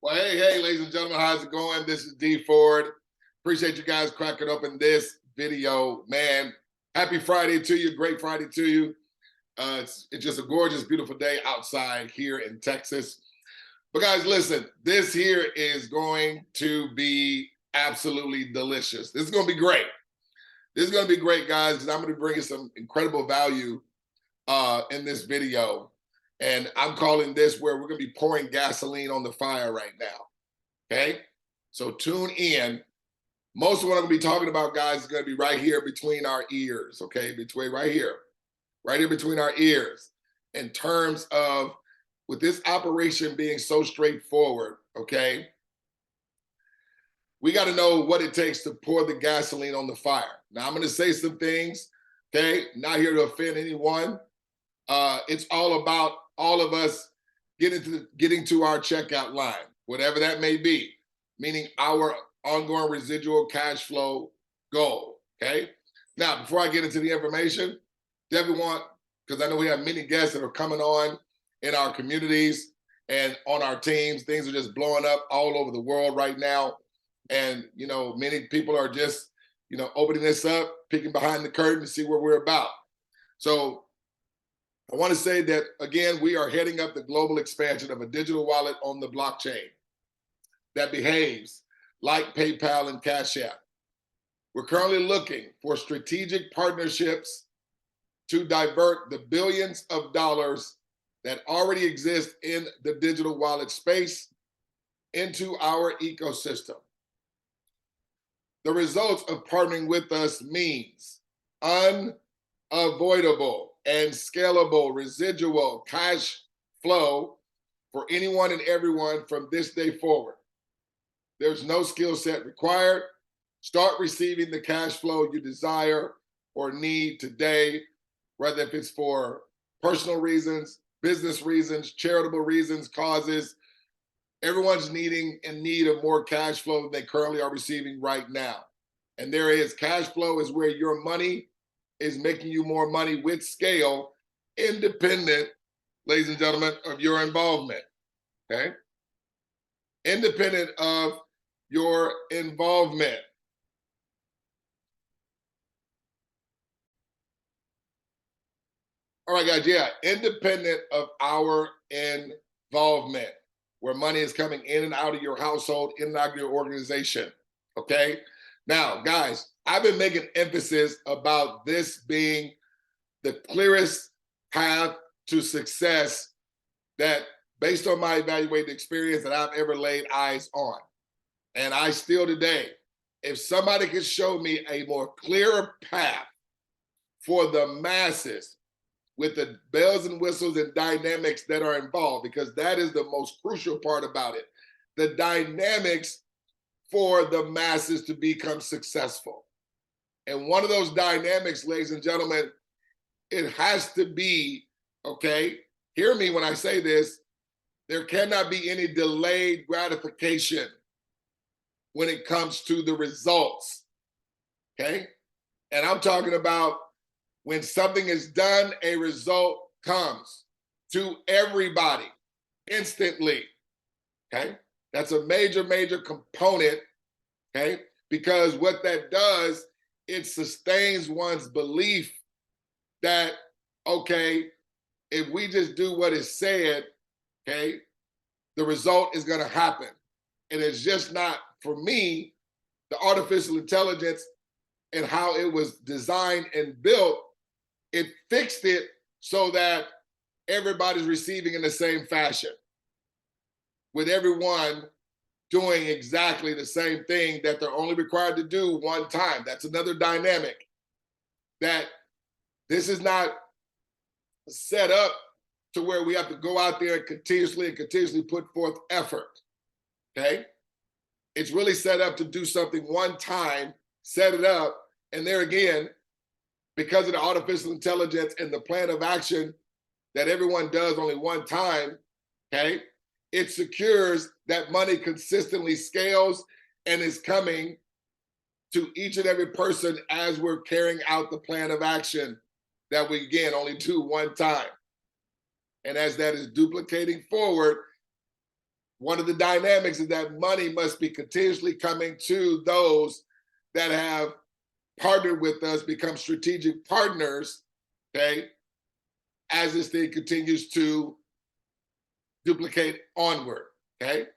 Well, hey, ladies and gentlemen, how's it going? This is D Ford. Appreciate you guys cracking open this video. Man, happy Friday to you. Great Friday to you. It's just a gorgeous, beautiful day outside here in Texas. But guys, listen, this here is going to be absolutely delicious. This is going to be great. This is going to be great, guys, because I'm going to bring you some incredible value in this video. And I'm calling this where we're going to be pouring gasoline on the fire right now. Okay? So tune in. Most of what I'm going to be talking about, guys, is going to be right here between our ears. Okay? Right here between our ears, in terms of, with this operation being so straightforward, okay? We got to know what it takes to pour the gasoline on the fire. Now, I'm going to say some things, okay? Not here to offend anyone. It's all about all of us getting to our checkout line, whatever that may be, meaning our ongoing residual cash flow goal, okay? Now, before I get into the information, definitely want, because I know we have many guests that are coming on in our communities and on our teams. Things are just blowing up all over the world right now. And, you know, many people are just, you know, opening this up, peeking behind the curtain to see what we're about. So I want to say that, again, we are heading up the global expansion of a digital wallet on the blockchain that behaves like PayPal and Cash App. We're currently looking for strategic partnerships to divert the billions of dollars that already exist in the digital wallet space into our ecosystem. The results of partnering with us means unavoidable and scalable residual cash flow for anyone and everyone from this day forward. There's no skill set required. Start receiving the cash flow you desire or need today, whether if it's for personal reasons, business reasons, charitable reasons, causes. Everyone's in need of more cash flow than they currently are receiving right now. And there is cash flow is where your money is making you more money with scale, independent, ladies and gentlemen, of your involvement, okay? Independent of your involvement. All right, guys, yeah, independent of our involvement, where money is coming in and out of your household, in and out of your organization, okay? Now, guys, I've been making emphasis about this being the clearest path to success that, based on my evaluated experience, that I've ever laid eyes on. And I still today, if somebody could show me a more clearer path for the masses with the bells and whistles and dynamics that are involved, because that is the most crucial part about it, the dynamics for the masses to become successful. And one of those dynamics, ladies and gentlemen, it has to be, okay, hear me when I say this, there cannot be any delayed gratification when it comes to the results, okay? And I'm talking about when something is done, a result comes to everybody instantly, okay? That's a major, major component, okay? Because what that does, it sustains one's belief that, okay, if we just do what is said, okay, the result is gonna happen. And it's just not, for me, the artificial intelligence and how it was designed and built, it fixed it so that everybody's receiving in the same fashion, with everyone doing exactly the same thing that they're only required to do one time. That's another dynamic, that this is not set up to where we have to go out there and continuously put forth effort, okay? It's really set up to do something one time, set it up, and there again, because of the artificial intelligence and the plan of action that everyone does only one time, okay? It secures that money consistently scales and is coming to each and every person as we're carrying out the plan of action that we, again, only do one time. And as that is duplicating forward, one of the dynamics is that money must be continuously coming to those that have partnered with us, become strategic partners, okay, as this thing continues to duplicate onward, okay?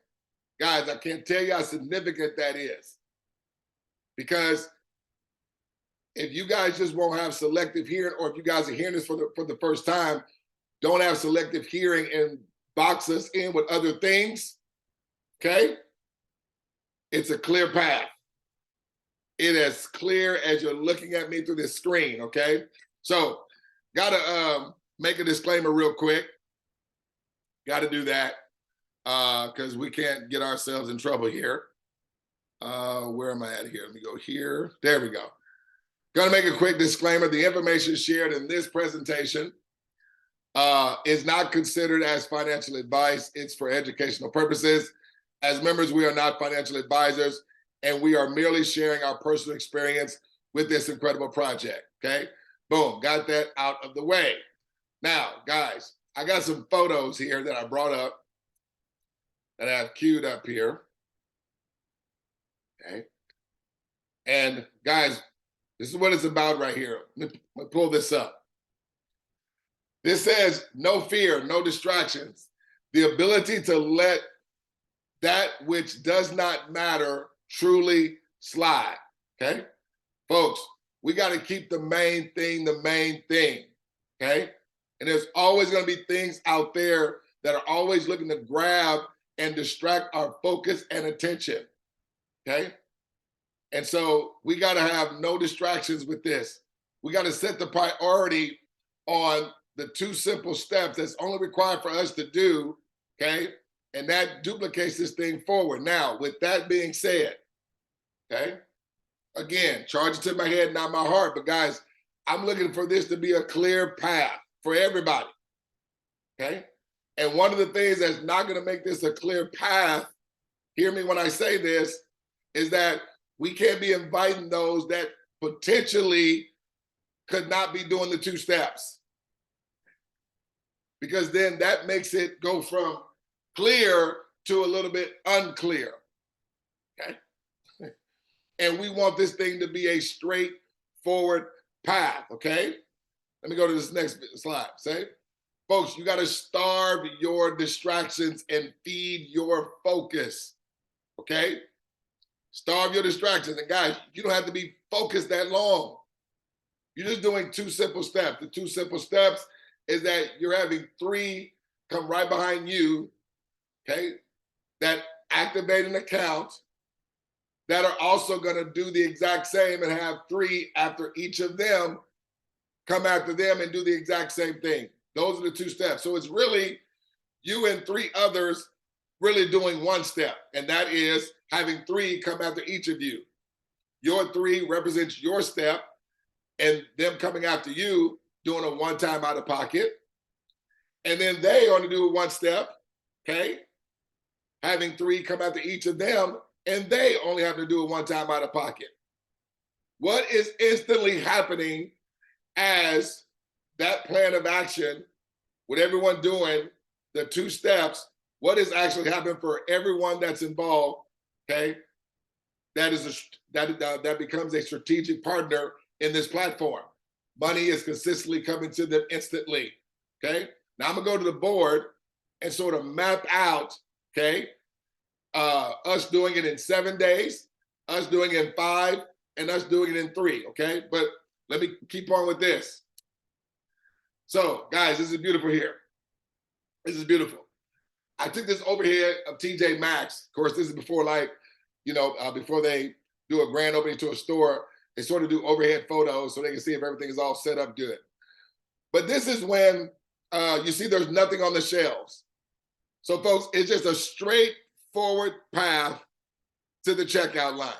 Guys, I can't tell you how significant that is. Because if you guys just won't have selective hearing, or if you guys are hearing this for the first time, don't have selective hearing and box us in with other things, okay? It's a clear path. It as clear as you're looking at me through this screen, okay? So, gotta make a disclaimer real quick. Gotta do that, because we can't get ourselves in trouble here. Where am I at here? Let me go here. There we go. Gonna make a quick disclaimer. The information shared in this presentation is not considered as financial advice. It's for educational purposes. As members, we are not financial advisors, and we are merely sharing our personal experience with this incredible project, okay? Boom, got that out of the way. Now, guys, I got some photos here that I brought up that I have queued up here, okay? And guys, this is what it's about right here. Let me pull this up. This says, no fear, no distractions. The ability to let that which does not matter truly slide, okay? Folks, we got to keep the main thing, okay? And there's always going to be things out there that are always looking to grab and distract our focus and attention, okay? And so we got to have no distractions with this. We got to set the priority on the 2 simple steps that's only required for us to do, okay? And that duplicates this thing forward. Now, with that being said, okay, again, charge it to my head, not my heart. But guys, I'm looking for this to be a clear path for everybody, okay? And one of the things that's not going to make this a clear path, hear me when I say this, is that we can't be inviting those that potentially could not be doing the 2 steps. Because then that makes it go from clear to a little bit unclear, okay? And we want this thing to be a straightforward path, okay? Let me go to this next slide. Say, folks, you got to starve your distractions and feed your focus, okay? Starve your distractions. And guys, you don't have to be focused that long. You're just doing 2 simple steps. The 2 simple steps is that you're having 3 come right behind you, okay, that activate an account that are also going to do the exact same and have 3 after each of them come after them and do the exact same thing. Those are the 2 steps. So it's really you and 3 others really doing 1 step, and that is having 3 come after each of you. Your 3 represents your step, and them coming after you doing a one-time out of pocket. And then they only do 1 step, okay? Having 3 come after each of them, and they only have to do a one-time out of pocket. What is instantly happening as that plan of action, with everyone doing the 2 steps, what is actually happening for everyone that's involved, okay? That becomes a strategic partner in this platform. Money is consistently coming to them instantly, okay? Now I'm gonna go to the board and sort of map out, okay, us doing it in 7 days, us doing it in 5, and us doing it in 3, okay? But let me keep on with this. So guys, this is beautiful here. This is beautiful. I took this overhead of TJ Maxx. Of course, this is before, like, you know, before they do a grand opening to a store, they sort of do overhead photos so they can see if everything is all set up good. But this is when you see there's nothing on the shelves. So folks, it's just a straightforward path to the checkout line.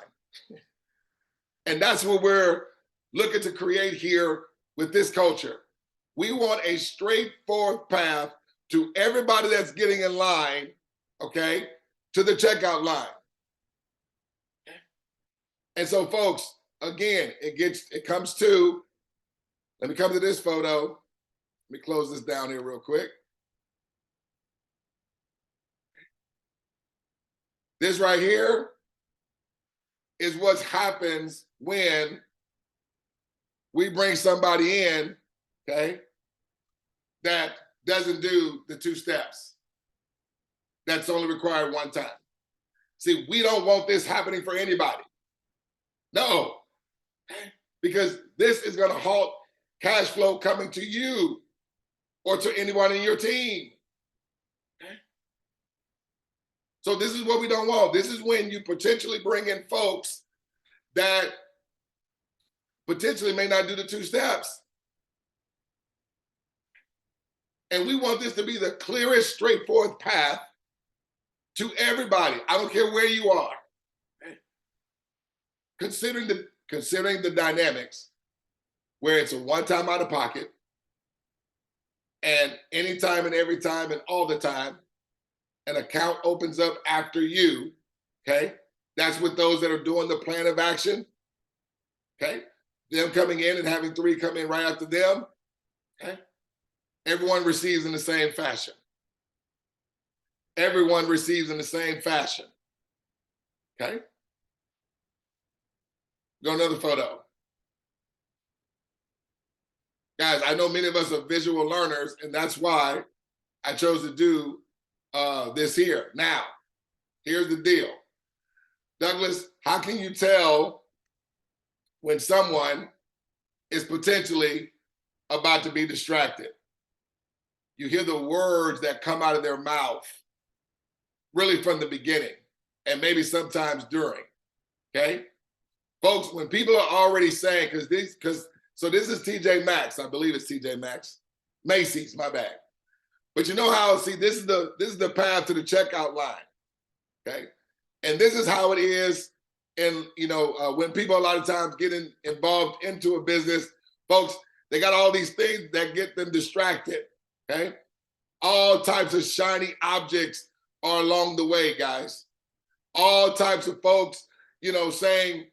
And that's what we're looking to create here with this culture. We want a straightforward path to everybody that's getting in line, okay, to the checkout line. And so folks, again, it comes to, let me come to this photo. Let me close this down here real quick. This right here is what happens when we bring somebody in, okay, that doesn't do the 2 steps. That's only required one time. See, we don't want this happening for anybody. No, because this is going to halt cash flow coming to you or to anyone in your team. So this is what we don't want. This is when you potentially bring in folks that potentially may not do the 2 steps. And we want this to be the clearest, straightforward path to everybody. I don't care where you are. Considering the dynamics where it's a one-time out of pocket and anytime and every time and all the time, an account opens up after you, okay? That's with those that are doing the plan of action, okay? Them coming in and having 3 come in right after them, okay? Everyone receives in the same fashion. Everyone receives in the same fashion, okay? Go another photo. Guys, I know many of us are visual learners, and that's why I chose to do this here. Now, here's the deal. Douglas, how can you tell when someone is potentially about to be distracted? You hear the words that come out of their mouth really from the beginning and maybe sometimes during, okay? Folks, when people are already saying, so this is TJ Maxx, I believe it's TJ Maxx, Macy's, my bad. But you know how, see, this is the path to the checkout line, okay? And this is how it is in, when people a lot of times get involved into a business, folks, they got all these things that get them distracted, okay? All types of shiny objects are along the way, guys. All types of folks, saying,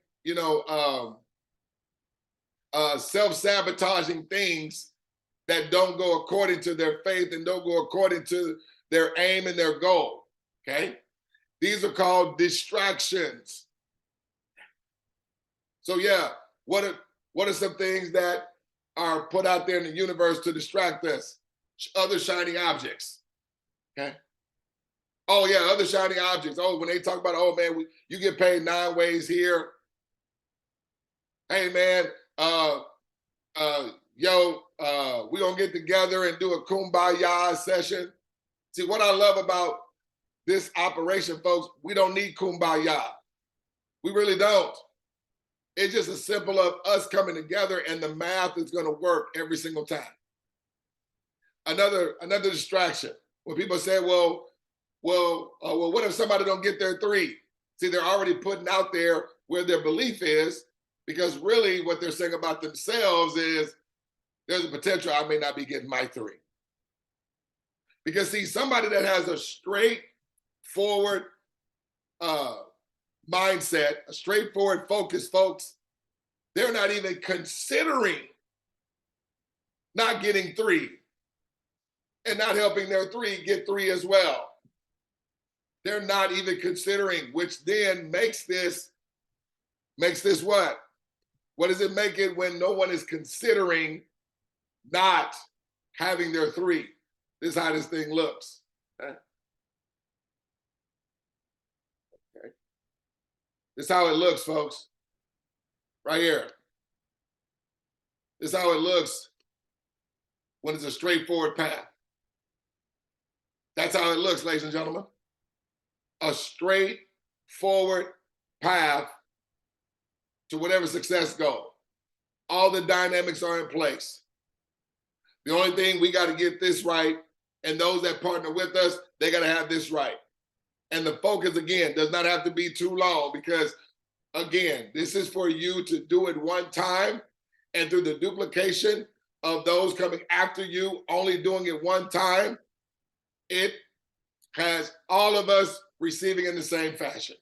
self-sabotaging things that don't go according to their faith and don't go according to their aim and their goal, okay? These are called distractions. So yeah, what are some things that are put out there in the universe to distract us? Other shiny objects, okay? Oh yeah, other shiny objects. Oh, when they talk about, oh man, you get paid 9 ways here. Hey man, we're gonna get together and do a 𝗗𝗶𝘀𝗰𝗶 session. See, what I love about this operation, folks, we don't need 𝗗𝗶𝘀. We really don't. It's just as simple of us coming together and the math is gonna work every single time. Another distraction. When people say, well, what if somebody don't get their 3? See, they're already putting out there where their belief is, because really what they're saying about themselves is there's a potential I may not be getting my 3. Because see, somebody that has a straightforward mindset, a straightforward focus, folks, they're not even considering not getting 3 and not helping their 3 get 3 as well. They're not even considering, which then makes this what? What does it make it when no one is considering not having their 3? This is how this thing looks. Okay. This is how it looks, folks. Right here. This is how it looks when it's a straightforward path. That's how it looks, ladies and gentlemen. A straightforward path to whatever success goal. All the dynamics are in place. The only thing, we got to get this right, and those that partner with us, they got to have this right. And the focus, again, does not have to be too long, because, again, this is for you to do it one time, and through the duplication of those coming after you only doing it one time, it has all of us receiving in the same fashion.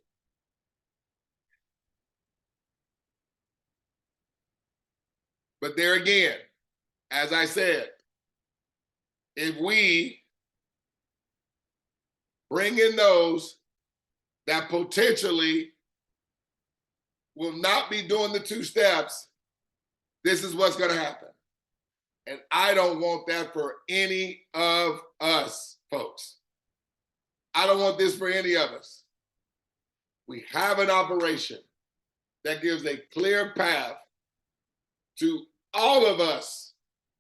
But there again, as I said, if we bring in those that potentially will not be doing the 2 steps, this is what's going to happen. And I don't want that for any of us, folks. I don't want this for any of us. We have an operation that gives a clear path to all of us,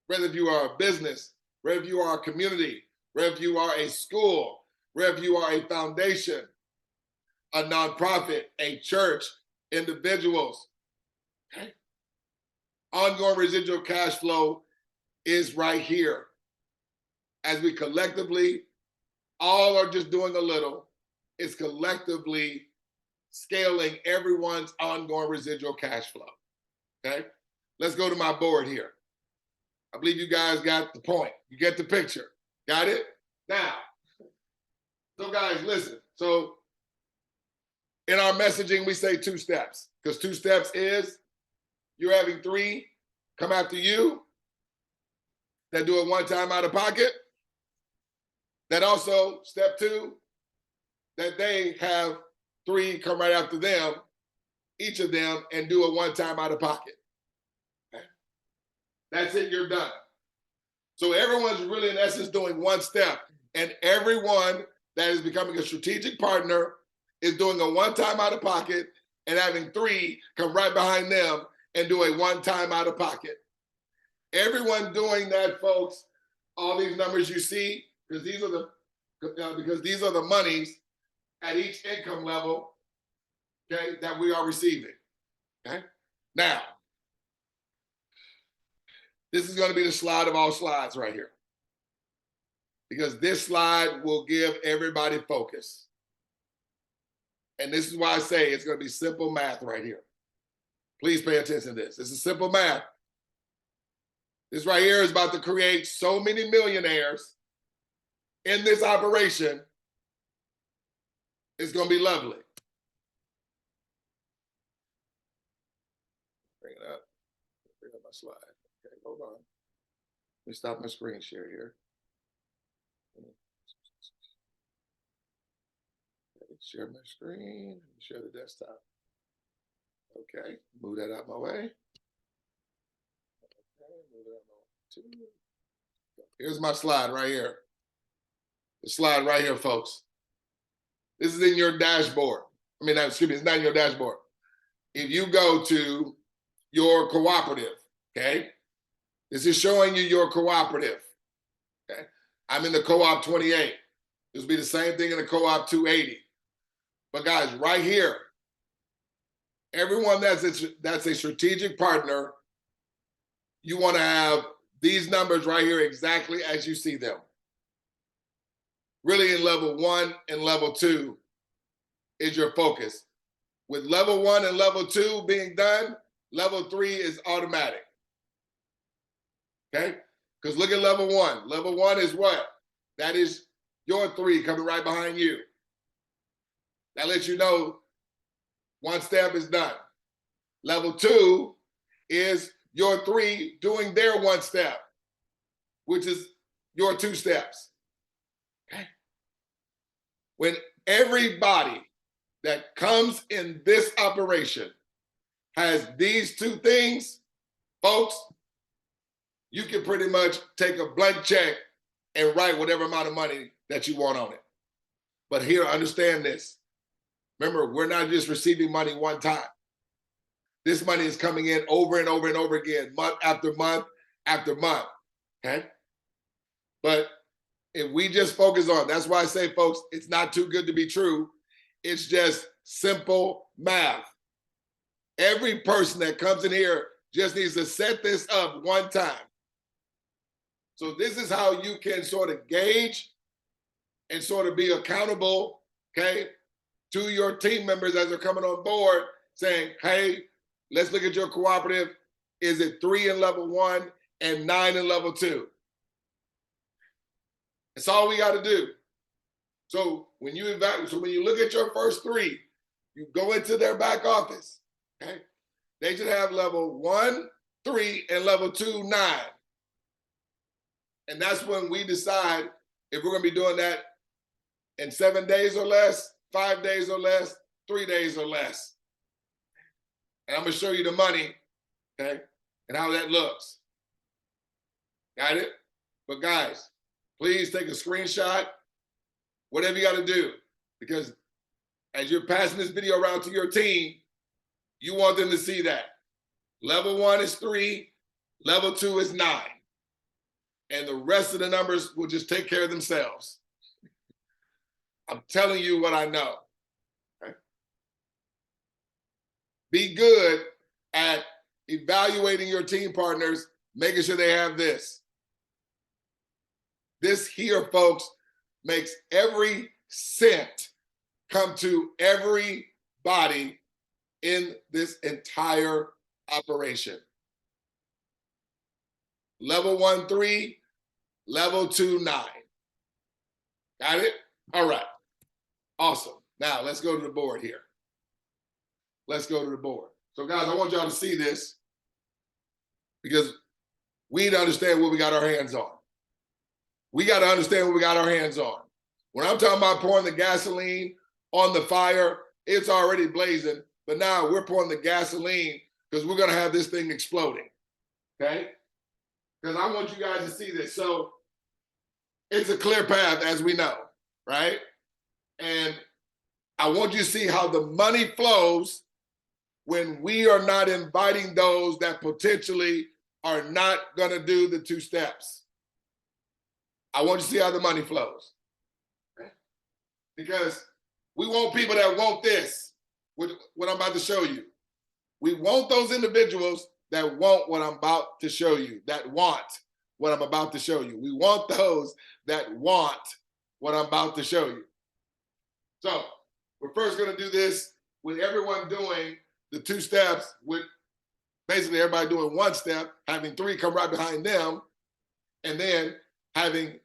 whether you are a business, whether you are a community, whether you are a school, whether you are a foundation, a nonprofit, a church, individuals. Okay? Ongoing residual cash flow is right here. As we collectively all are just doing a little, it's collectively scaling everyone's ongoing residual cash flow. Okay? Let's go to my board here. I believe you guys got the point. You get the picture. Got it? Now, so guys, listen. So in our messaging, we say 2 steps, because 2 steps is you're having 3 come after you that do it one time out of pocket. That also, step 2, that they have 3 come right after them, each of them, and do it one time out of pocket. Okay? That's it, you're done. So everyone's really, in essence, doing 1 step, and everyone that is becoming a strategic partner is doing a one-time out of pocket and having 3 come right behind them and do a one-time out of pocket. Everyone doing that, folks, all these numbers you see, because these are the monies at each income level, okay, that we are receiving. Okay? Now, this is going to be the slide of all slides right here, because this slide will give everybody focus. And this is why I say it's going to be simple math right here. Please pay attention to this. This is simple math. This right here is about to create so many millionaires in this operation. It's going to be lovely. Bring it up. Bring up my slide. Okay, hold on. Let me stop my screen share here. Share my screen, share the desktop. Okay, move that out my way. Okay, move it out my way. Here's my slide right here. The slide right here, folks. This is in your dashboard. I mean, excuse me, it's not in your dashboard. If you go to your cooperative, okay, this is showing you your cooperative. Okay, I'm in the co-op 28. This will be the same thing in the co-op 280. But guys, right here, everyone that's a strategic partner, you want to have these numbers right here exactly as you see them. Really, in level 1 and level 2 is your focus. With level 1 and level 2 being done, level 3 is automatic. Okay? Because look at level 1. Level 1 is what? That is your 3 coming right behind you. That lets you know 1 step is done. Level 2 is your 3 doing their 1 step, which is your 2 steps. Okay? When everybody that comes in this operation has these 2 things, folks, you can pretty much take a blank check and write whatever amount of money that you want on it. But here, understand this. Remember, we're not just receiving money 1 time. This money is coming in over and over and over again, month after month after month, okay? But if we just focus on, that's why I say, folks, it's not too good to be true. It's just simple math. Every person that comes in here just needs to set this up 1 time. So this is how you can sort of gauge and sort of be accountable, okay, to your team members as they're coming on board, saying, hey, let's look at your cooperative. Is it 3 in level 1 and 9 in level 2? That's all we got to do. So when you look at your first 3, you go into their back office. Okay, they should have level 1, 3, and level 2, 9. And that's when we decide if we're going to be doing that in 7 days or less, 5 days or less, 3 days or less. And I'm gonna show you the money, okay, and how that looks. Got it? But guys, please take a screenshot, whatever you gotta do, because as you're passing this video around to your team, you want them to see that. Level 1 is 3, level 2 is 9. And the rest of the numbers will just take care of themselves. I'm telling you what I know. Okay? Be good at evaluating your team partners, making sure they have this. This here, folks, makes every cent come to everybody in this entire operation. Level 1, 3, level 2, 9. Got it? All right. Awesome. Now let's go to the board here. Let's go to the board. So guys, I want y'all to see this because we need to understand what we got our hands on. We got to understand what we got our hands on. When I'm talking about pouring the gasoline on the fire, it's already blazing, but now we're pouring the gasoline because we're going to have this thing exploding, okay? Because I want you guys to see this. So it's a clear path, as we know, right? And I want you to see how the money flows when we are not inviting those that potentially are not going to do the 2 steps. I want you to see how the money flows. Okay? Because we want people that want this, what I'm about to show you. We want those individuals that want what I'm about to show you, that want what I'm about to show you. We want those that want what I'm about to show you. So we're first going to do this with everyone doing the 2 steps, with basically everybody doing 1 step, having 3 come right behind them, and then having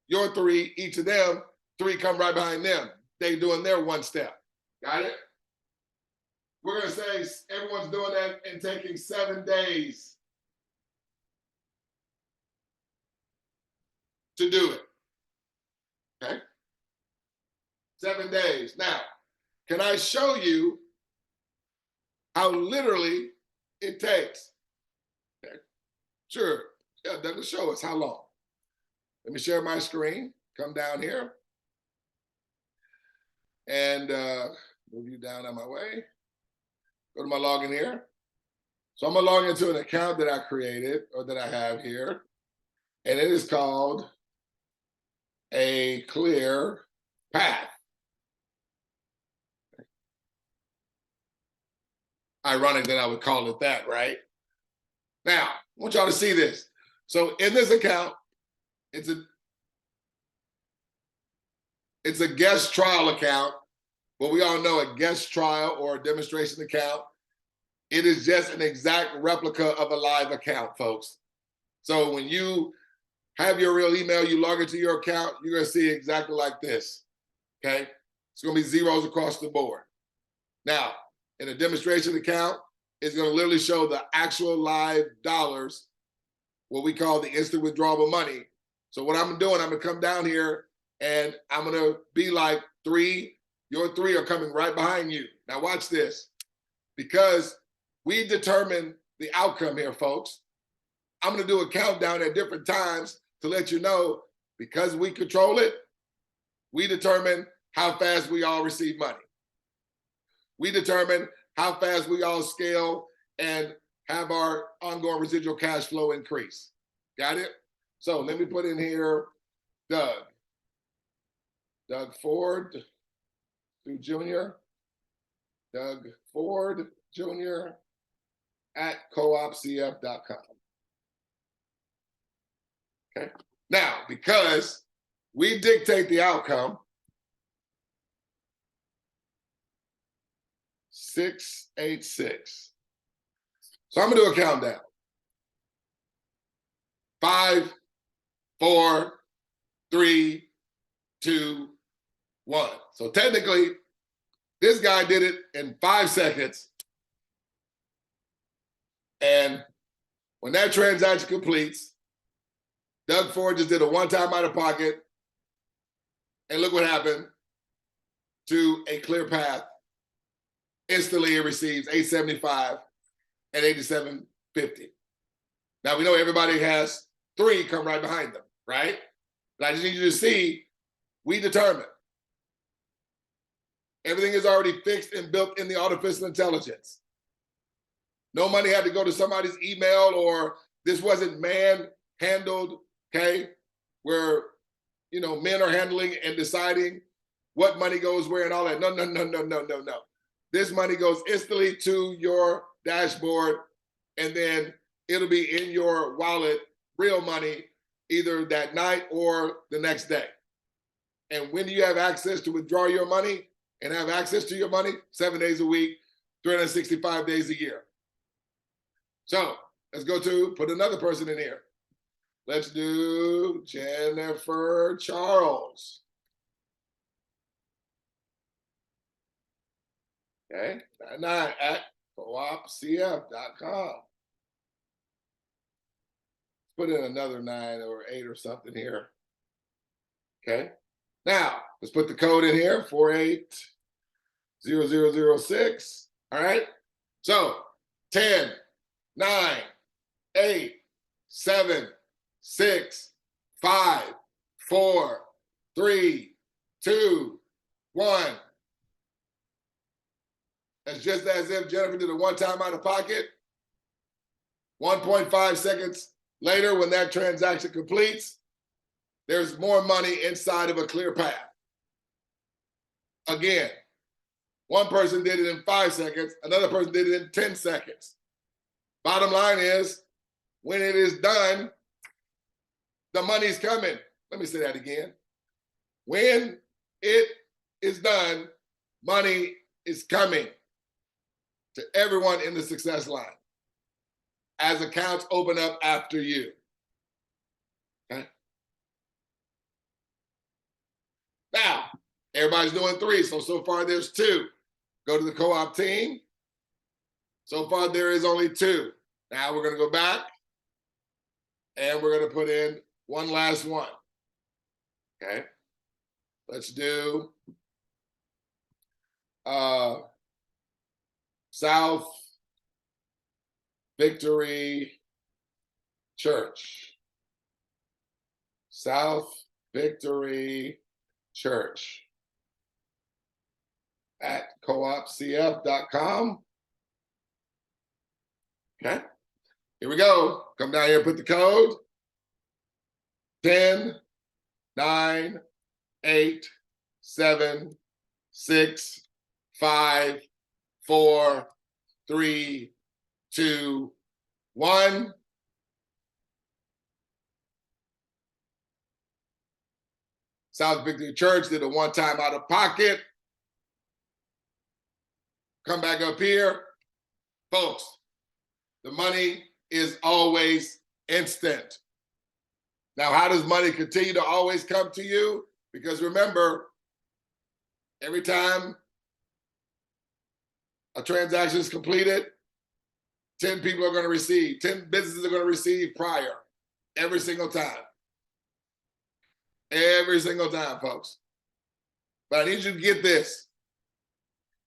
your 3, each of them, 3 come right behind them. They doing their 1 step. Got it? We're going to say everyone's doing that and taking 7 days to do it. Okay? 7 days. Now, can I show you how literally it takes? Okay. Sure. Yeah, that will show us how long. Let me share my screen. Come down here. And move you down on my way. Go to my login here. So I'm going to log into an account that I created or that I have here. And it is called a clear path. Ironic that I would call it that, right? Now, I want y'all to see this. So in this account, it's a guest trial account, but we all know a guest trial or a demonstration account. It is just an exact replica of a live account, folks. So when you have your real email, you log into your account, you're gonna see exactly like this, okay? It's gonna be zeros across the board. Now, in a demonstration account, it's gonna literally show the actual live dollars, what we call the instant withdrawable money. So what I'm doing, I'm gonna come down here and I'm gonna be like 3, your 3 are coming right behind you. Now watch this. Because we determine the outcome here, folks, I'm gonna do a countdown at different times to let you know, because we control it, we determine how fast we all receive money. We determine how fast we all scale and have our ongoing residual cash flow increase. Got it? So let me put in here Doug Ford Jr. Doug Ford Jr. at 𝗗𝗶𝘀𝗰𝗶.com. Okay. Now, because we dictate the outcome, 686. So I'm gonna do a countdown. 5, 4, 3, 2, 1. So technically, this guy did it in 5 seconds. And when that transaction completes, Doug Ford just did a one-time out of pocket. And look what happened to a ClearPath, instantly it receives 875 and 87.50. Now we know everybody has 3 come right behind them, right? But I just need you to see, we determine. Everything is already fixed and built in the artificial intelligence. No money had to go to somebody's email, or this wasn't man handled, okay? Where, you know, men are handling and deciding what money goes where and all that. No, no, no, no, no, no, no. This money goes instantly to your dashboard, and then it'll be in your wallet, real money, either that night or the next day. And when do you have access to withdraw your money and have access to your money? 7 days a week, 365 days a year. So let's go to, put another person in here. Let's do Jennifer Charles. Okay, 99 at 𝗗𝗶𝘀𝗰𝗶.com. Put in another 9 or 8 or something here. Okay, now let's put the code in here, 480006. All right, so 10, 9, 8, 7, 6, 5, 4, 3, 2, 1. That's just as if Jennifer did a one-time out of pocket. 1.5 seconds later, when that transaction completes, there's more money inside of a ClearPath. Again, one person did it in 5 seconds, another person did it in 10 seconds. Bottom line is, when it is done, the money's coming. Let me say that again. When it is done, money is coming to everyone in the success line as accounts open up after you. Okay. Now, everybody's doing 3, so far there's 2. Go to the co-op team. So far there is only 2. Now we're gonna go back and we're gonna put in one last one. Okay. Let's do South Victory Church. South Victory Church at 𝗗𝗶𝘀𝗰𝗶.com. Okay, here we go. Come down here, put the code. 10, 9, 8, 7, 6, 5, 4, 3, 2, 1. South Victory Church did a one-time out of pocket. Come back up here. Folks, the money is always instant. Now, how does money continue to always come to you? Because remember, every time a transaction is completed, 10 people are going to receive, 10 businesses are going to receive prior, every single time. Every single time, folks. But I need you to get this.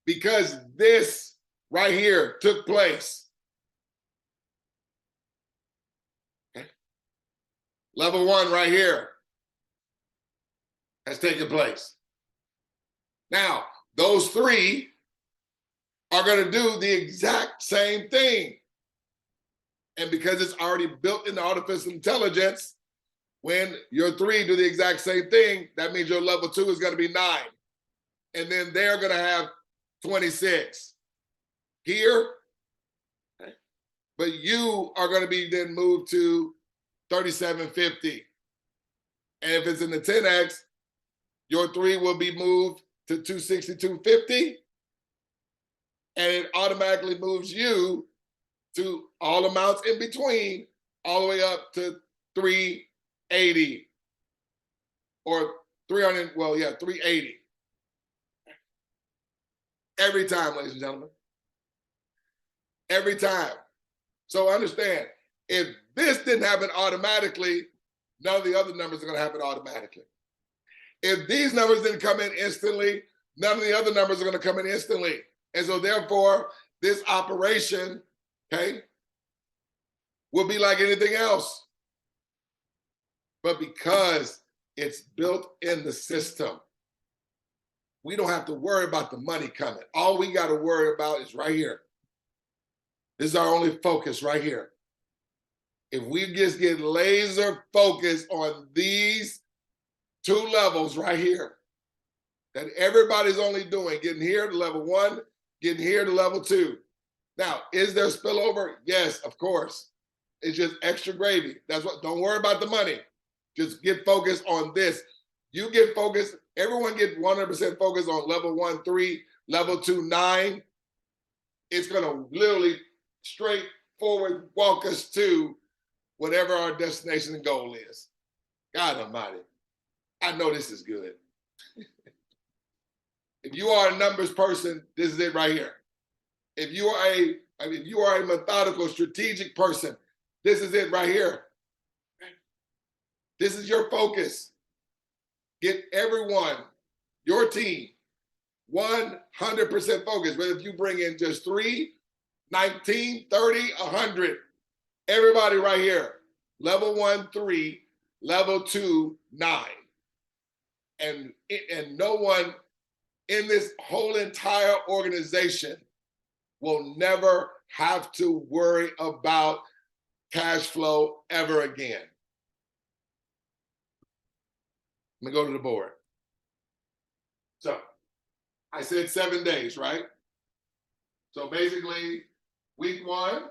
Because this right here took place. Okay. Level 1 right here has taken place. Now, those 3 are going to do the exact same thing. And because it's already built into artificial intelligence, when your 3 do the exact same thing, that means your level 2 is going to be 9. And then they're going to have 26 here. Okay. But you are going to be then moved to 3750. And if it's in the 10X, your 3 will be moved to 26250. And it automatically moves you to all amounts in between, all the way up to 380 or 300, well, yeah, 380. Every time, ladies and gentlemen. Every time. So understand, if this didn't happen automatically, none of the other numbers are going to happen automatically. If these numbers didn't come in instantly, none of the other numbers are going to come in instantly. And so therefore, this operation, okay, will be like anything else. But because it's built in the system, we don't have to worry about the money coming. All we got to worry about is right here. This is our only focus right here. If we just get laser focused on these two levels right here, that everybody's only doing, getting here to level 1, getting here to level 2. Now, is there spillover? Yes, of course. It's just extra gravy. That's what, don't worry about the money. Just get focused on this. You get focused, everyone get 100% focused on level 1, 3, level 2, 9. It's gonna literally straightforward walk us to whatever our destination and goal is. God almighty. I know this is good. If you are a numbers person, this is it right here. If you are a methodical, strategic person, this is it right here. This is your focus. Get everyone, your team, 100% focused. Whether if you bring in just 3, 19, 30, 100, everybody right here, level 1, 3, level 2, 9. And no one in this whole entire organization will never have to worry about cash flow ever again. Let me go to the board. So I said 7 days, right? So basically, week 1,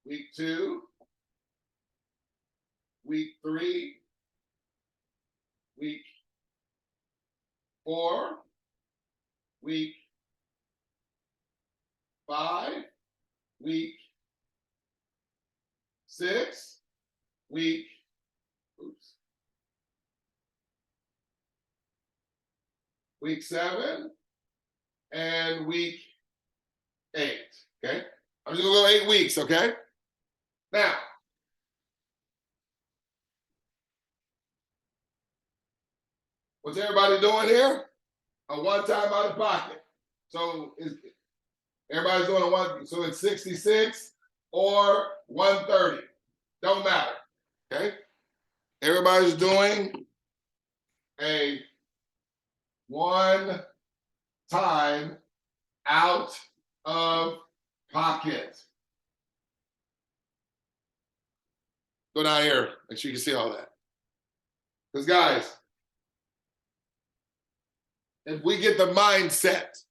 week 2, week 3, week 4, week 5, week 6, week, week 7, and week 8, okay? I'm just gonna go 8 weeks, okay? Now, what's everybody doing here? A one-time out of pocket. So everybody's doing a one, so it's 66 or 130. Don't matter. Okay? Everybody's doing a one-time out of pocket. Go down here, make sure you can see all that. Because guys, if we get the mindset,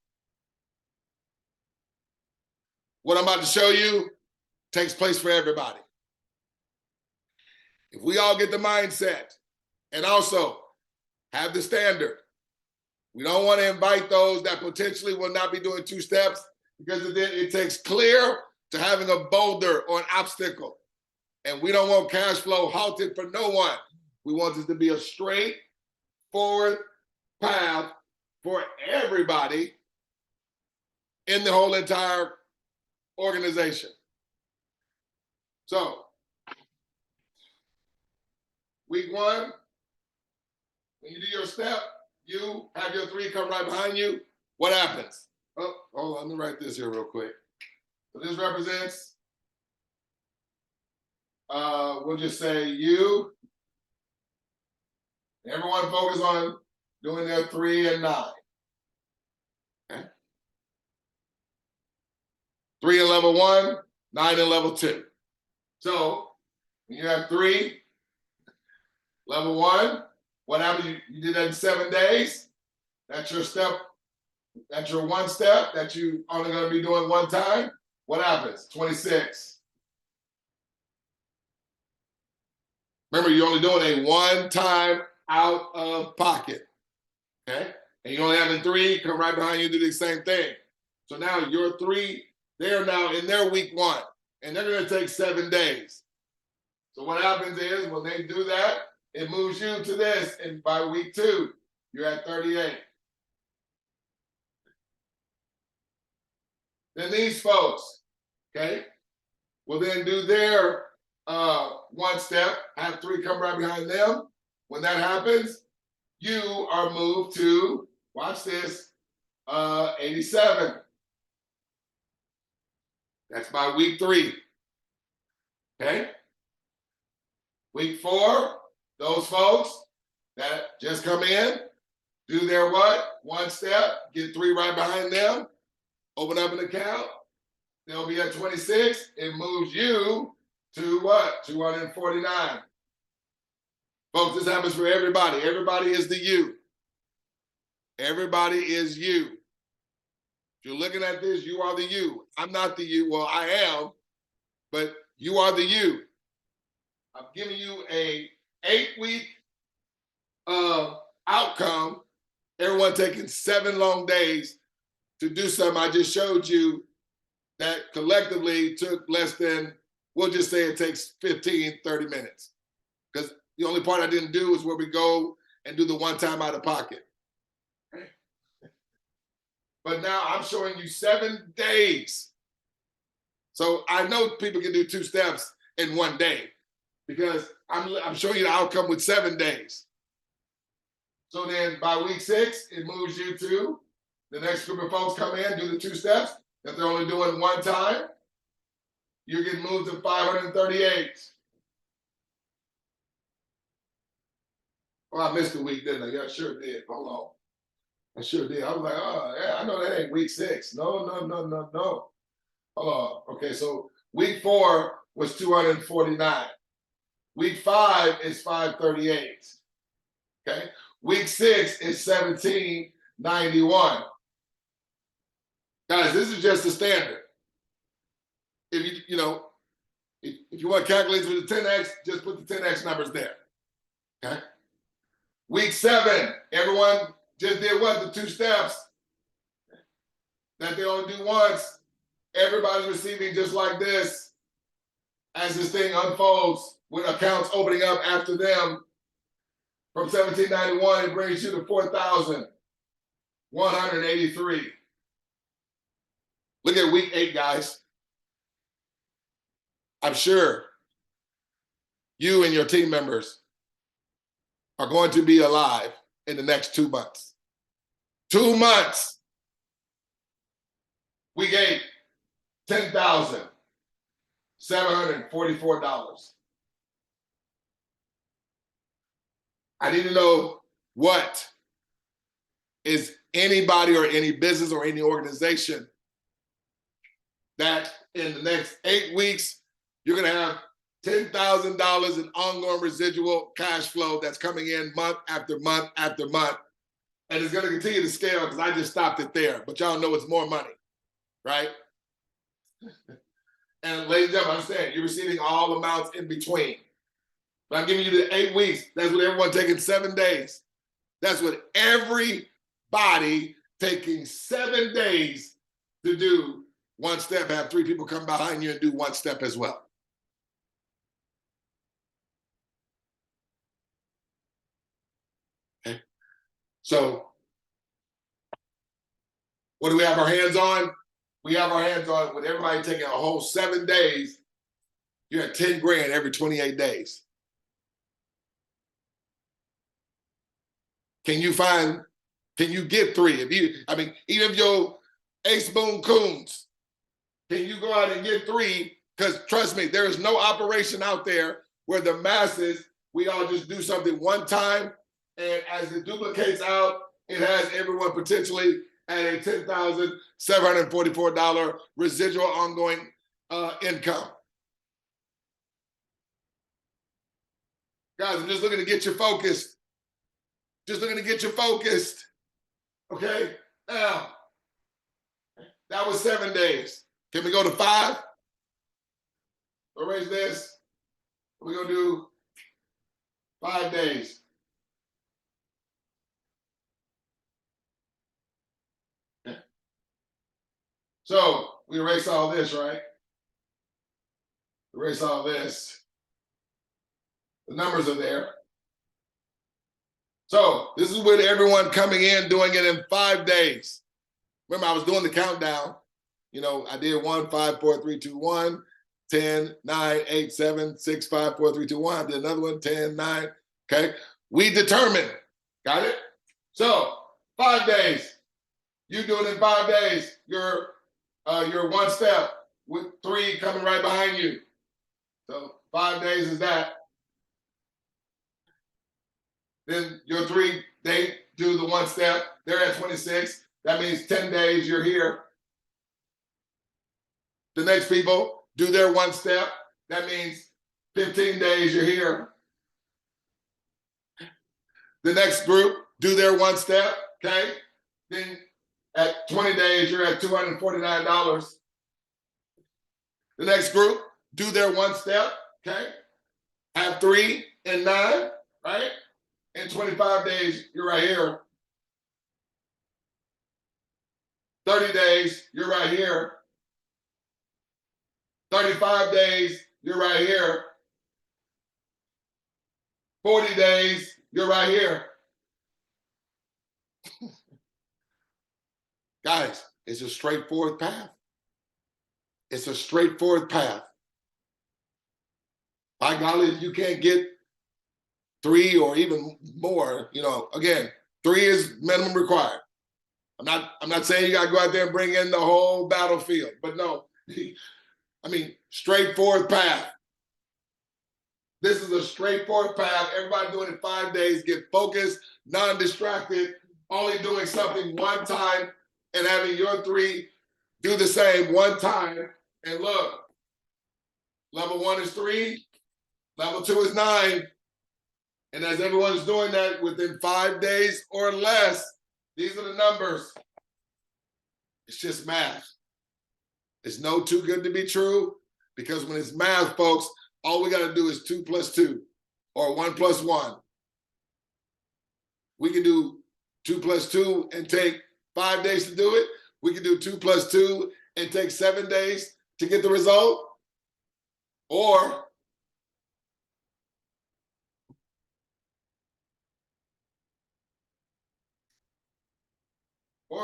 what I'm about to show you takes place for everybody. If we all get the mindset and also have the standard, we don't want to invite those that potentially will not be doing 2 steps because it takes clear to having a boulder or an obstacle. And we don't want cash flow halted for no one. We want this to be a straight forward path for everybody in the whole entire organization. So, week 1, when you do your step, you have your 3 come right behind you. What happens? Oh, hold on, let me write this here real quick. So this represents, we'll just say you. Everyone focus on doing their 3 and 9. Okay. 3 in level 1, 9 in level 2. So when you have 3, level 1, what happened? You did that in 7 days. That's your step. That's your 1 step that you only going to be doing 1 time. What happens? 26. Remember, you're only doing a 1 time out of pocket. Okay? And you're only having 3 come right behind you, do the same thing. So now your 3, they're now in their week 1, and they're going to take 7 days. So what happens is when they do that, it moves you to this, and by week 2, you're at 38. Then these folks, okay, will then do their one step, have 3 come right behind them. When that happens, you are moved to, watch this, 87. That's by week 3. Okay? Week 4, those folks that just come in, do their what? One step, get 3 right behind them, open up an account. They'll be at 26. It moves you to what? 249. Folks, this happens for everybody. Everybody is the you. Everybody is you. If you're looking at this, you are the you. I'm not the you. Well, I am, but you are the you. I'm giving you a 8-week outcome. Everyone taking 7 long days to do something I just showed you that collectively took less than, we'll just say it takes 15, 30 minutes. Because the only part I didn't do is where we go and do the one time out of pocket. But now I'm showing you 7 days. So I know people can do 2 steps in 1 day because I'm showing you the outcome with 7 days. So then by week 6, it moves you to the next group of folks come in, do the 2 steps. If they're only doing 1 time, you're getting moved to 538. Well, I missed a week, didn't I? Yeah, I sure did. Hold on. I sure did. I was like, oh, yeah, I know that ain't week 6. No. Hold on. Okay, so week 4 was 249. Week 5 is 538. Okay. Week 6 is 1791. Guys, this is just the standard. If if you want calculators with the 10x, just put the 10x numbers there. Okay. Week 7, everyone just did what? The 2 steps that they only do once. Everybody's receiving just like this as this thing unfolds with accounts opening up after them. From 1791, it brings you to 4,183. Look at week 8, guys. I'm sure you and your team members are going to be alive in the next 2 months. 2 months. Week 8, $10,744. I need to know, what is anybody or any business or any organization that in the next 8 weeks, you're going to have $10,000 in ongoing residual cash flow that's coming in month after month after month. And it's going to continue to scale because I just stopped it there. But y'all know it's more money, right? And ladies and gentlemen, understand, you're receiving all amounts in between. But I'm giving you the 8 weeks. That's what everyone taking 7 days. That's what everybody taking 7 days to do 1 step. Have 3 people come behind you and do 1 step as well. Okay. So what do we have our hands on? We have our hands on with everybody taking a whole 7 days. You're at 10 grand every 28 days. Can you get 3? Even if you're 𝗗𝗶𝘀𝗰𝗹, can you go out and get 3? Because trust me, there is no operation out there where the masses, we all just do something 1 time, and as it duplicates out, it has everyone potentially at a $10,744 residual ongoing income. Guys, I'm just looking to get you focused. Just looking to get you focused. Okay? Now, that was 7 days. Can we go to 5? Erase this. We're going to do 5 days. Okay. So we erase all this, right? Erase all this. The numbers are there. So this is with everyone coming in, doing it in 5 days. Remember, I was doing the countdown. I did 1, 5, 4, 3, 2, 1, 10, 9, 8, 7, 6, 5, 4, 3, 2, 1. Did another one, 10, 9. Okay. We determine. Got it? So 5 days. You do it in 5 days. You're one step with 3 coming right behind you. So 5 days is that. Then your 3, they do the 1 step. They're at 26. That means 10 days you're here. The next people do their 1 step. That means 15 days you're here. The next group do their 1 step, okay? Then at 20 days, you're at $249. The next group do their 1 step, okay? Have 3 and 9, right? In 25 days, you're right here. 30 days, you're right here. 35 days, you're right here. 40 days, you're right here. Guys, it's a straightforward path. It's a straightforward path. By golly, if you can't get 3 or even more, again, 3 is minimum required. I'm not saying you got to go out there and bring in the whole battlefield, but no, I mean, straightforward path. This is a straightforward path. Everybody doing it 5 days, get focused, non-distracted, only doing something 1 time and having your 3 do the same 1 time. And look, level 1 is 3, level 2 is 9. And as everyone's doing that within 5 days or less, these are the numbers. It's just math. It's no too good to be true, because when it's math, folks, all we got to do is 2 + 2 or 1 + 1. We can do 2 + 2 and take 5 days to do it. We can do 2 + 2 and take 7 days to get the result. Or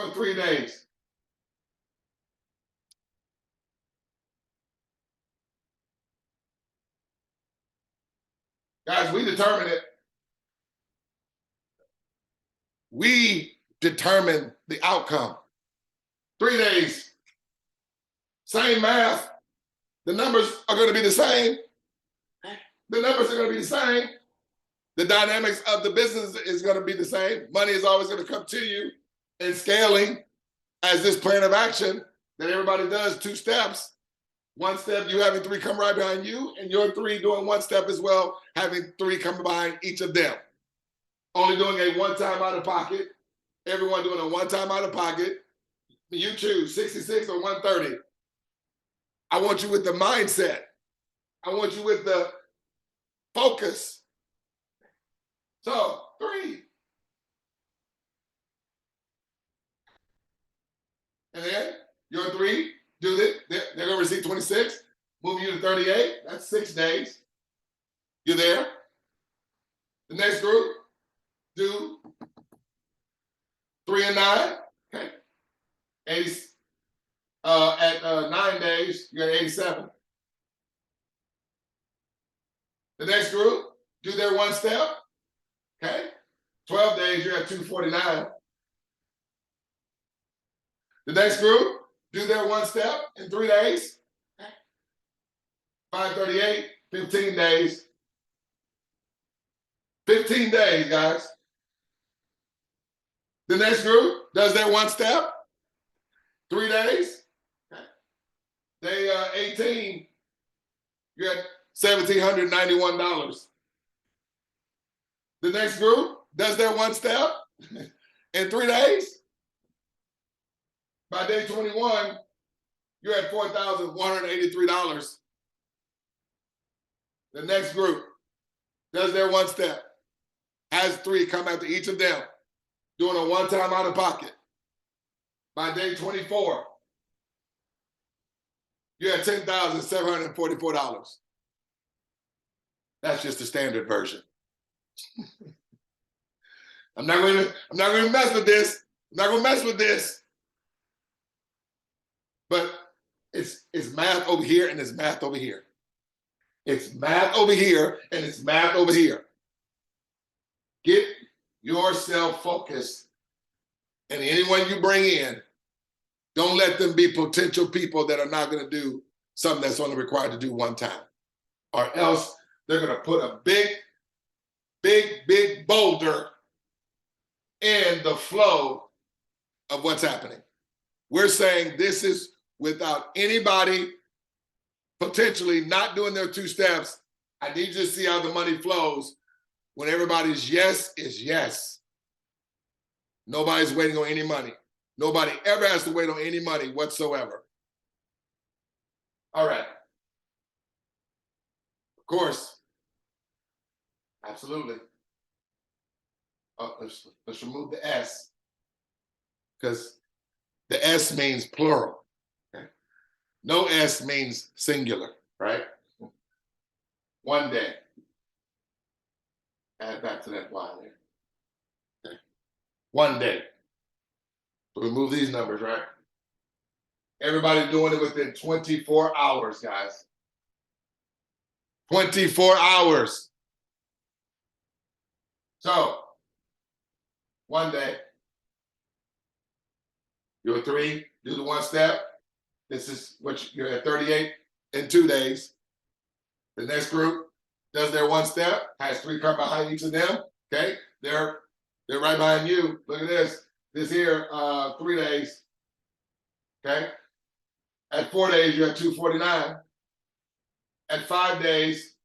in 3 days. Guys, we determine it. We determine the outcome. 3 days, same math. The numbers are going to be the same. The numbers are going to be the same. The dynamics of the business is going to be the same. Money is always going to come to you. And scaling as this plan of action that everybody does 2 steps. 1 step, you having 3 come right behind you, and your 3 doing 1 step as well, having 3 come behind each of them. Only doing a 1 time out of pocket. Everyone doing a 1 time out of pocket. You choose 66 or 130. I want you with the mindset. I want you with the focus. So 3. And then your 3 do it. They're going to receive 26. Move you to 38. That's 6 days. You're there. The next group do 3 and 9. Okay. 80. At 9 days, you're at 87. The next group do their 1 step. Okay. 12 days, you're at 249. The next group do their 1 step in 3 days. 538, 15 days. 15 days, guys. The next group does their 1 step. 3 days. Day 18, you're at $1,791. The next group does their 1 step in 3 days. By day 21, you're at $4,183. The next group does their 1 step, has 3 come after each of them, doing a 1 time out of pocket. By day 24, you're at $10,744. That's just the standard version. I'm not going to mess with this. I'm not going to mess with this. But it's math over here and it's math over here. It's math over here and it's math over here. Get yourself focused, and anyone you bring in, don't let them be potential people that are not going to do something that's only required to do one time, or else they're going to put a big boulder in the flow of what's happening. We're saying this is without anybody potentially not doing their 2 steps. I need you to see how the money flows when everybody's yes is yes. Nobody's waiting on any money. Nobody ever has to wait on any money whatsoever. All right. Of course. Absolutely. Let's remove the S, because the S means plural. Okay? No S means singular, right? One day. Add back to that Y there. Okay. One day. So remove these numbers, right? Everybody doing it within 24 hours, guys. 24 hours. So, one day, you're 3, do the 1 step. This is what you're at 38 in 2 days. The next group does their 1 step, has 3 come behind each of them. Okay, they're right behind you. Look at this. This here, 3 days. Okay, at 4 days you're at 249. At 5 days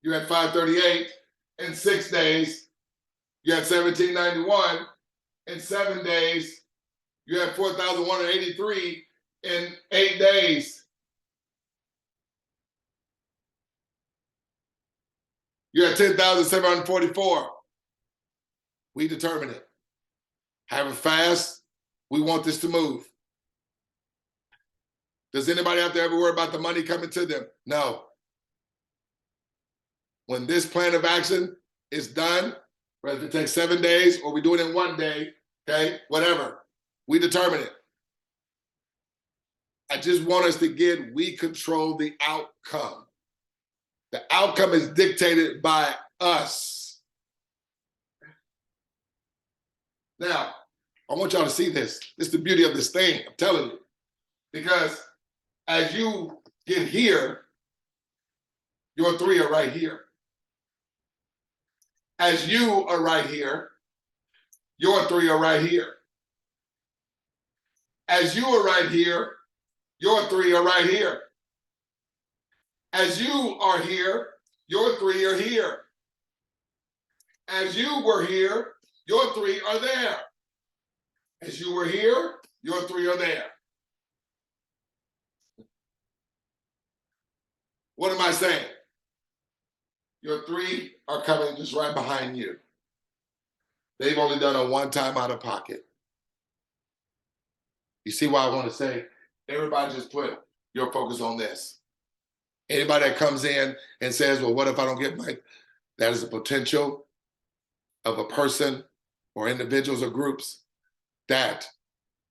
you're at 538. In 6 days you're at 1791. In 7 days you're at 4,183. In 8 days you're at 10,744. We determine it. Have a fast. We want this to move. Does anybody out there ever worry about the money coming to them? No. When this plan of action is done, whether it takes 7 days or we do it in 1 day, okay, whatever, we determine it. I just want us to get, we control the outcome. The outcome is dictated by us. Now, I want y'all to see this. This is the beauty of this thing, I'm telling you. Because as you get here, your 3 are right here. As you are right here, your 3 are right here. As you are right here, your 3 are right here. As you are here, your 3 are here. As you were here, your 3 are there. As you were here, your 3 are there. What am I saying? Your 3 are coming just right behind you. They've only done a 1 time out of pocket. You see why I want to say, everybody just put your focus on this. Anybody that comes in and says, well, what if I don't get my, that is a potential of a person or individuals or groups that,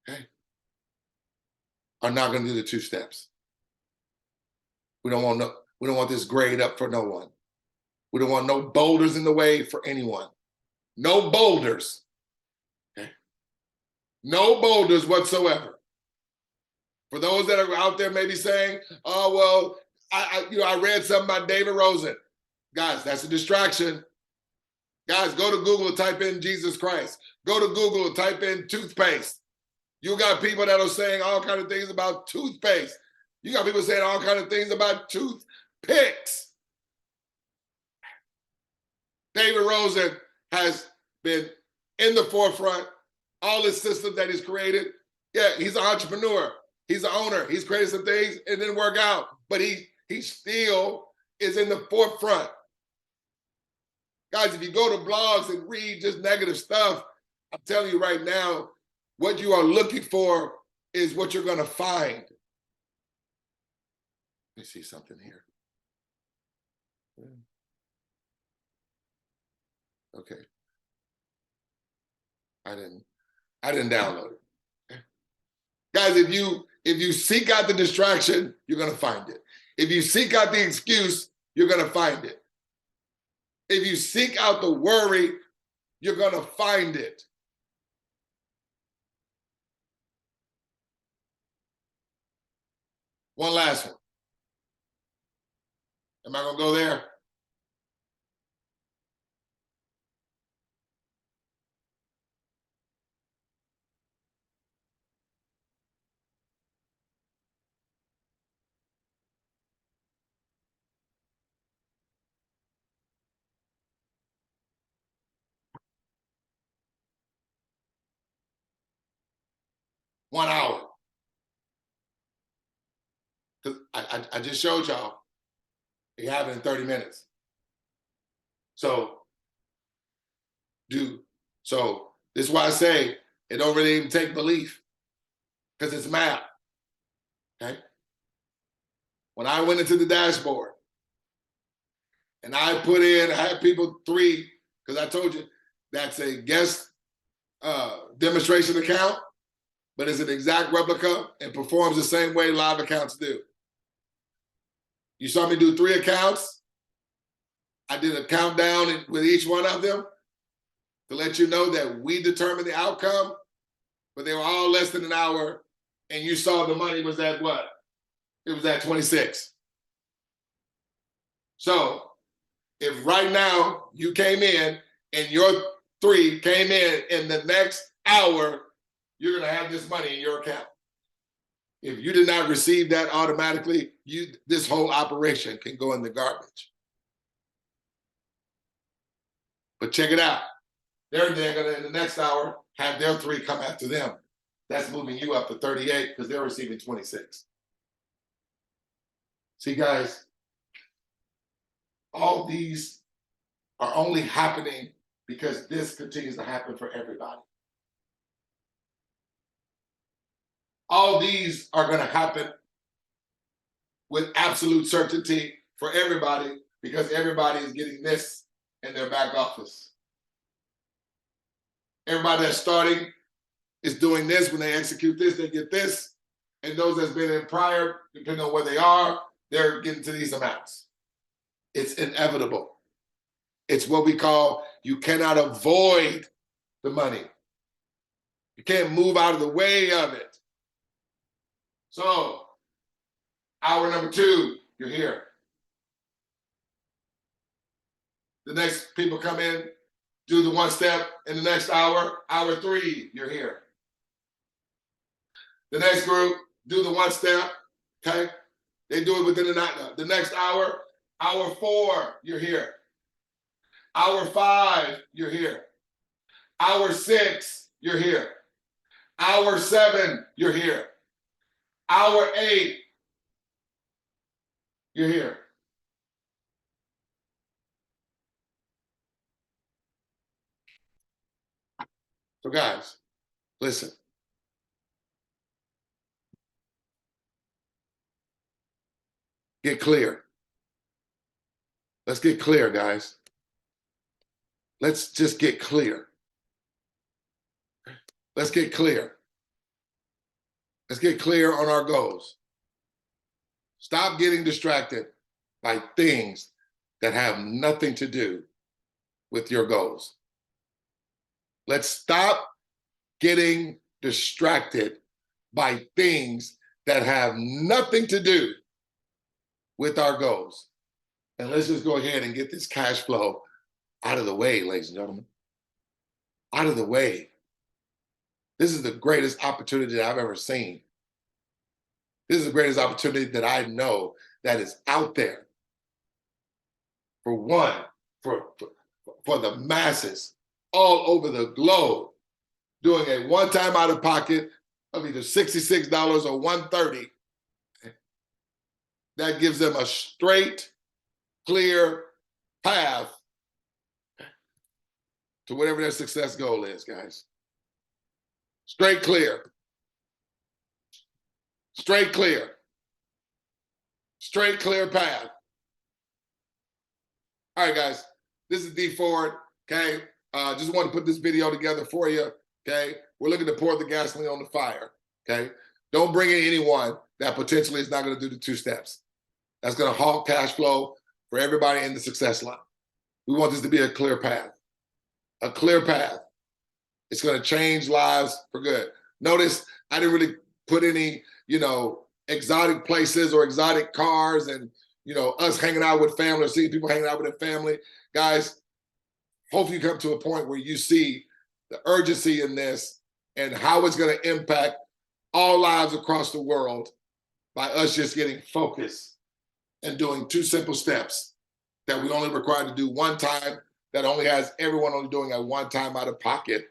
okay, are not going to do the 2 steps. We don't want this grade up for no one. We don't want no boulders in the way for anyone. No boulders. Okay? No boulders whatsoever. For those that are out there maybe saying, oh, well, I read something about 𝗗𝗶𝘀𝗰𝗹𝗶𝗺𝗵. Guys, that's a distraction. Guys, go to Google and type in Jesus Christ. Go to Google and type in toothpaste. You got people that are saying all kinds of things about toothpaste. You got people saying all kinds of things about toothpicks. 𝗗𝗶𝘀𝗰𝗹𝗶 has been in the forefront. All his systems that he's created. Yeah, he's an entrepreneur. He's an owner. He's created some things. It didn't work out, but he still is in the forefront. Guys, if you go to blogs and read just negative stuff, I'm telling you right now, what you are looking for is what you're going to find. Let me see something here. Okay. I didn't download it. Okay. Guys, If you seek out the distraction, you're going to find it. If you seek out the excuse, you're going to find it. If you seek out the worry, you're going to find it. One last one. Am I going to go there? One hour. Because I just showed y'all it happened in 30 minutes. So this is why I say it don't really even take belief, because it's math. Okay. When I went into the dashboard and I had people 3, because I told you that's a guest demonstration account, but it's an exact replica and performs the same way live accounts do. You saw me do 3 accounts. I did a countdown with each one of them to let you know that we determined the outcome, but they were all less than an hour, and you saw the money was at what? It was at 26. So if right now you came in and your 3 came in the next hour, you're gonna have this money in your account. If you did not receive that automatically, this whole operation can go in the garbage. But check it out. They're gonna, in the next hour, have their 3 come after them. That's moving you up to 38 because they're receiving 26. See, guys, all these are only happening because this continues to happen for everybody. All these are going to happen with absolute certainty for everybody because everybody is getting this in their back office. Everybody that's starting is doing this. When they execute this, they get this. And those that's been in prior, depending on where they are, they're getting to these amounts. It's inevitable. It's what we call, you cannot avoid the money. You can't move out of the way of it. So, hour number 2, you're here. The next people come in, do the 1 step in the next hour. Hour 3, you're here. The next group, do the 1 step, okay? They do it within the next hour. Hour 4, you're here. Hour 5, you're here. Hour 6, you're here. Hour 7, you're here. Hour 8, you're here. So guys, listen. Get clear. Let's get clear, guys. Let's just get clear. Let's get clear. Let's get clear on our goals. Stop getting distracted by things that have nothing to do with your goals. Let's stop getting distracted by things that have nothing to do with our goals. And let's just go ahead and get this cash flow out of the way, ladies and gentlemen. Out of the way. This is the greatest opportunity that I've ever seen. This is the greatest opportunity that I know that is out there. For one, for the masses all over the globe, doing a one-time out-of-pocket of either $66 or $130. That gives them a straight, clear path to whatever their success goal is, guys. Straight clear. Straight clear. Straight clear path. All right, guys. This is 𝗵𝗶𝘀𝗰𝗹, okay? Just want to put this video together for you, okay? We're looking to pour the gasoline on the fire, okay? Don't bring in anyone that potentially is not going to do the 2 steps. That's going to halt cash flow for everybody in the success line. We want this to be a clear path. A clear path. It's going to change lives for good. Notice I didn't really put any, exotic places or exotic cars and, us hanging out with family or seeing people hanging out with their family. Guys, hopefully you come to a point where you see the urgency in this and how it's going to impact all lives across the world by us just getting focused and doing 2 simple steps that we only required to do one time, that only has everyone only doing at one time out of pocket.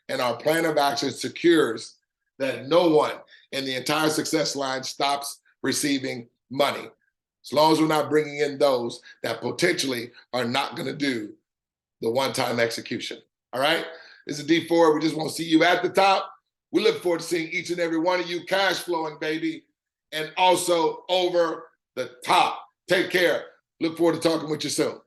And our plan of action secures that no one in the entire success line stops receiving money, as long as we're not bringing in those that potentially are not going to do the one-time execution. All right? This is D4. We just want to see you at the top. We look forward to seeing each and every one of you cash flowing, baby, and also over the top. Take care. Look forward to talking with you soon.